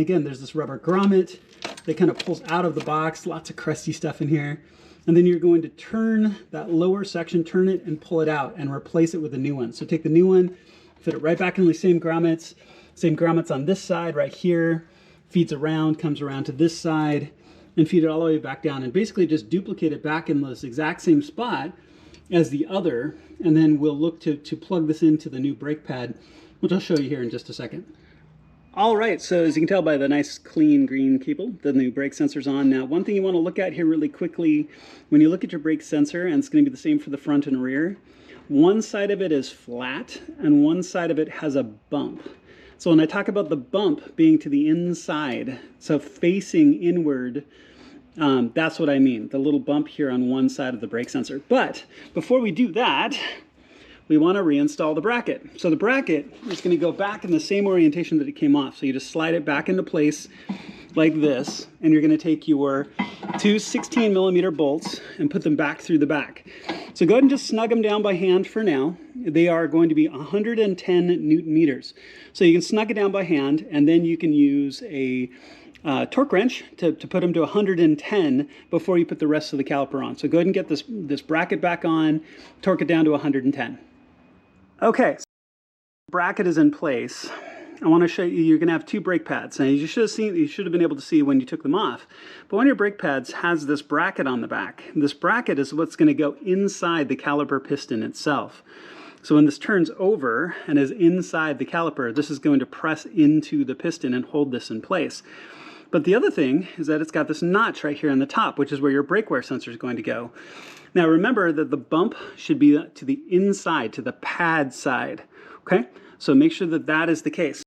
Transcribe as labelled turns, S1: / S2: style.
S1: again, there's this rubber grommet that kind of pulls out of the box, lots of crusty stuff in here. And then you're going to turn that lower section, turn it and pull it out and replace it with a new one. So take the new one, fit it right back into the same grommets on this side right here, feeds around, comes around to this side, and feed it all the way back down. And basically just duplicate it back in this exact same spot as the other, and then we'll look to plug this into the new brake pad, which I'll show you here in just a second. All right, so as you can tell by the nice clean green cable, the new brake sensor's on. Now, one thing you want to look at here really quickly, when you look at your brake sensor, and it's going to be the same for the front and rear, one side of it is flat and one side of it has a bump. So when I talk about the bump being to the inside, so facing inward, that's what I mean, the little bump here on one side of the brake sensor. But before we do that, we want to reinstall the bracket. So the bracket is going to go back in the same orientation that it came off. So you just slide it back into place like this, and you're going to take your two 16mm bolts and put them back through the back. So go ahead and just snug them down by hand for now. They are going to be 110 Newton meters. So you can snug it down by hand, and then you can use a torque wrench to put them to 110 before you put the rest of the caliper on. So go ahead and get this bracket back on, torque it down to 110. Okay, so the bracket is in place. I want to show you, you're going to have two brake pads. Now you should have been able to see when you took them off. But one of your brake pads has this bracket on the back. This bracket is what's going to go inside the caliper piston itself. So when this turns over and is inside the caliper, this is going to press into the piston and hold this in place. But the other thing is that it's got this notch right here on the top, which is where your brake wear sensor is going to go. Now remember that the bump should be to the inside, to the pad side, okay? So make sure that that is the case.